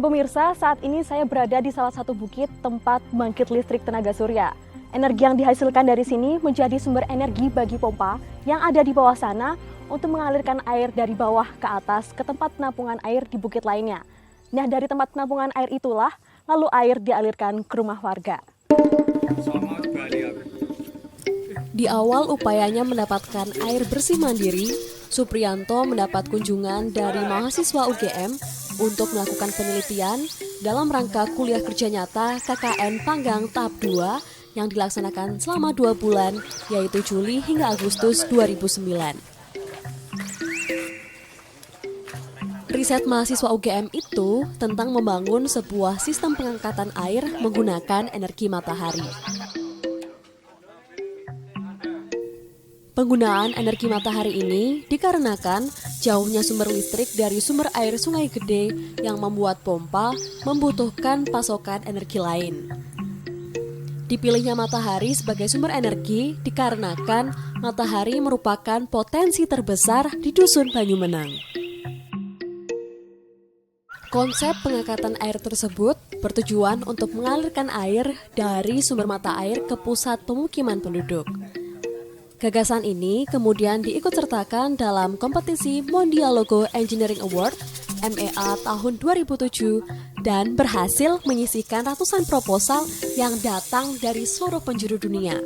Nah pemirsa, saat ini saya berada di salah satu bukit tempat pembangkit listrik tenaga surya. Energi yang dihasilkan dari sini menjadi sumber energi bagi pompa yang ada di bawah sana untuk mengalirkan air dari bawah ke atas ke tempat penampungan air di bukit lainnya. Nah dari tempat penampungan air itulah lalu air dialirkan ke rumah warga. Di awal upayanya mendapatkan air bersih mandiri, Supriyanto mendapat kunjungan dari mahasiswa UGM untuk melakukan penelitian dalam rangka kuliah kerja nyata KKN Panggang tahap 2 yang dilaksanakan selama 2 bulan, yaitu Juli hingga Agustus 2009. Riset mahasiswa UGM itu tentang membangun sebuah sistem pengangkatan air menggunakan energi matahari. Penggunaan energi matahari ini dikarenakan jauhnya sumber listrik dari sumber air Sungai Gede yang membuat pompa membutuhkan pasokan energi lain. Dipilihnya matahari sebagai sumber energi dikarenakan matahari merupakan potensi terbesar di Dusun Banyumenang. Konsep pengangkatan air tersebut bertujuan untuk mengalirkan air dari sumber mata air ke pusat pemukiman penduduk. Gagasan ini kemudian diikutsertakan dalam kompetisi Mondialogo Engineering Award MEA tahun 2007 dan berhasil menyisihkan ratusan proposal yang datang dari seluruh penjuru dunia.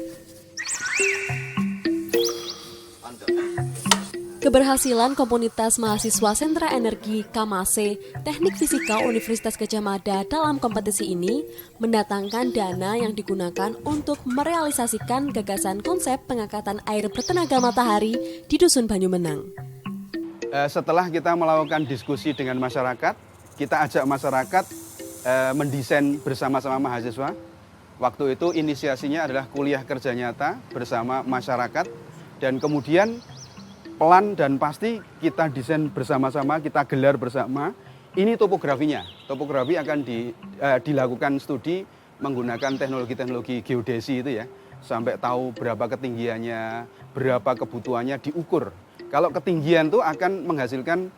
Keberhasilan komunitas mahasiswa Sentra Energi Kamase Teknik Fisika Universitas Gadjah Mada dalam kompetisi ini mendatangkan dana yang digunakan untuk merealisasikan gagasan konsep pengangkatan air bertenaga matahari di Dusun Banyumenang. Setelah kita melakukan diskusi dengan masyarakat, kita ajak masyarakat mendesain bersama-sama mahasiswa. Waktu itu inisiasinya adalah kuliah kerja nyata bersama masyarakat dan kemudian pelan dan pasti kita desain bersama-sama, kita gelar bersama. Ini topografinya. Topografi akan dilakukan studi menggunakan teknologi-teknologi geodesi itu ya. Sampai tahu berapa ketinggiannya, berapa kebutuhannya diukur. Kalau ketinggian itu akan menghasilkan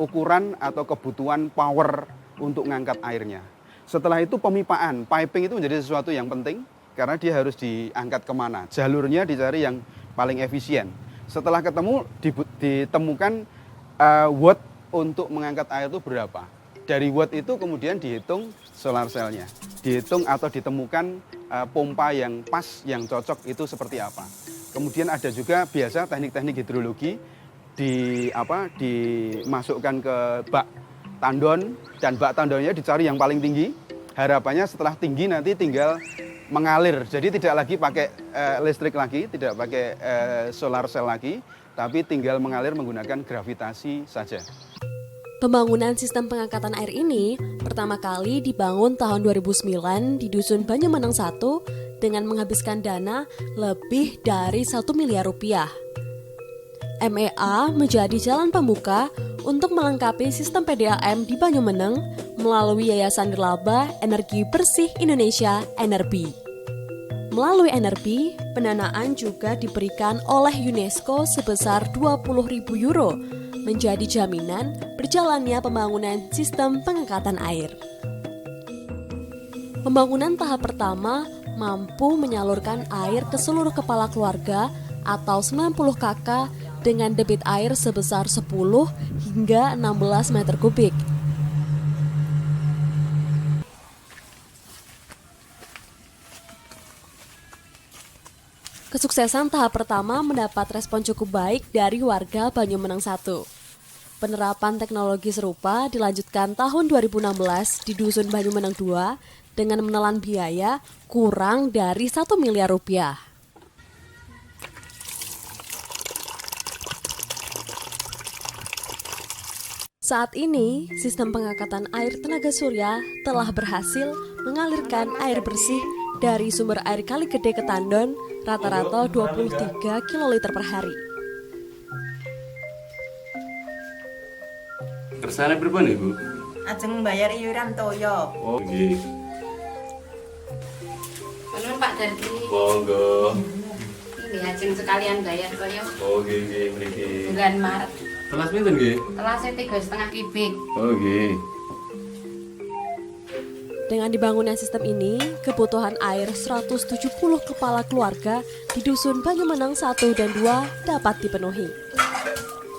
ukuran atau kebutuhan power untuk mengangkat airnya. Setelah itu pemipaan, piping itu menjadi sesuatu yang penting karena dia harus diangkat kemana. Jalurnya dicari yang paling efisien. Setelah ketemu, ditemukan watt untuk mengangkat air itu berapa. Dari watt itu kemudian dihitung solar cell-nya. Dihitung atau ditemukan pompa yang pas, yang cocok itu seperti apa. Kemudian ada juga biasa teknik-teknik hidrologi dimasukkan ke bak tandon dan bak tandonnya dicari yang paling tinggi. Harapannya setelah tinggi nanti tinggal mengalir, jadi tidak lagi pakai listrik lagi, tidak pakai solar cell lagi, tapi tinggal mengalir menggunakan gravitasi saja. Pembangunan sistem pengangkatan air ini pertama kali dibangun tahun 2009 di Dusun Banyumenang 1 dengan menghabiskan dana lebih dari 1 miliar rupiah. MEA menjadi jalan pembuka untuk melengkapi sistem PDAM di Banyumenang melalui Yayasan Nirlaba Energi Bersih Indonesia (NRB). Melalui NRB, pendanaan juga diberikan oleh UNESCO sebesar 20.000 euro menjadi jaminan berjalannya pembangunan sistem pengangkatan air. Pembangunan tahap pertama mampu menyalurkan air ke seluruh kepala keluarga atau 90 KK dengan debit air sebesar 10 hingga 16 meter kubik. Kesuksesan tahap pertama mendapat respon cukup baik dari warga Banyumenang 1. Penerapan teknologi serupa dilanjutkan tahun 2016 di Dusun Banyumenang 2 dengan menelan biaya kurang dari 1 miliar rupiah. Saat ini, sistem pengangkatan air tenaga surya telah berhasil mengalirkan air bersih dari sumber air Kali Gede ke Tandon rata-rata 23 kiloliter per hari. Kersane berapa nih, Bu? Ajeng bayar iuran toyo. Oh, nggih. Nuwun Pak Dardi. Monggo. Ini ajeng sekalian bayar toyo. Oh, nggih, mriki. Bulan Maret. Telas pinten nggih? Telasnya 3,5 kubik. Oh, nggih. Dengan dibangunnya sistem ini, kebutuhan air 170 kepala keluarga di Dusun Banyumenang 1 dan 2 dapat dipenuhi.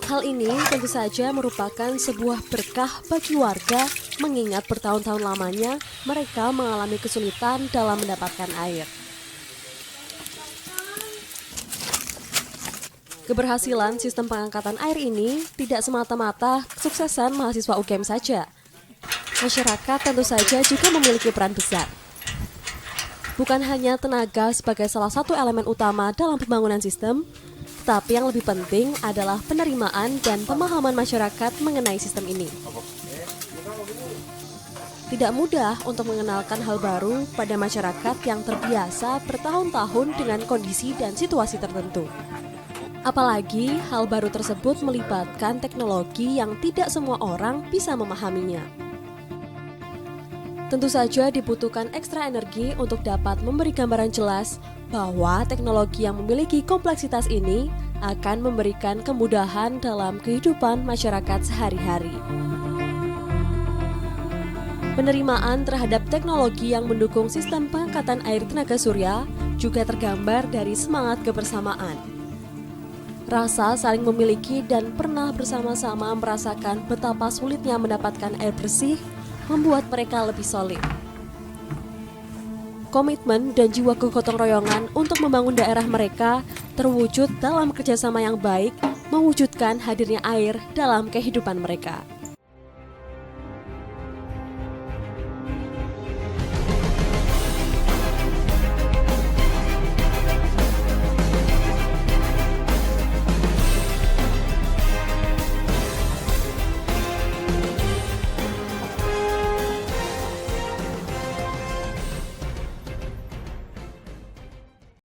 Hal ini tentu saja merupakan sebuah berkah bagi warga mengingat bertahun-tahun lamanya mereka mengalami kesulitan dalam mendapatkan air. Keberhasilan sistem pengangkatan air ini tidak semata-mata kesuksesan mahasiswa UGM saja. Masyarakat tentu saja juga memiliki peran besar. Bukan hanya tenaga sebagai salah satu elemen utama dalam pembangunan sistem, tetapi yang lebih penting adalah penerimaan dan pemahaman masyarakat mengenai sistem ini. Tidak mudah untuk mengenalkan hal baru pada masyarakat yang terbiasa bertahun-tahun dengan kondisi dan situasi tertentu. Apalagi hal baru tersebut melibatkan teknologi yang tidak semua orang bisa memahaminya. Tentu saja dibutuhkan ekstra energi untuk dapat memberi gambaran jelas bahwa teknologi yang memiliki kompleksitas ini akan memberikan kemudahan dalam kehidupan masyarakat sehari-hari. Penerimaan terhadap teknologi yang mendukung sistem pengangkatan air tenaga surya juga tergambar dari semangat kebersamaan. Rasa saling memiliki dan pernah bersama-sama merasakan betapa sulitnya mendapatkan air bersih membuat mereka lebih solid. Komitmen dan jiwa kegotong royongan untuk membangun daerah mereka terwujud dalam kerjasama yang baik, mewujudkan hadirnya air dalam kehidupan mereka.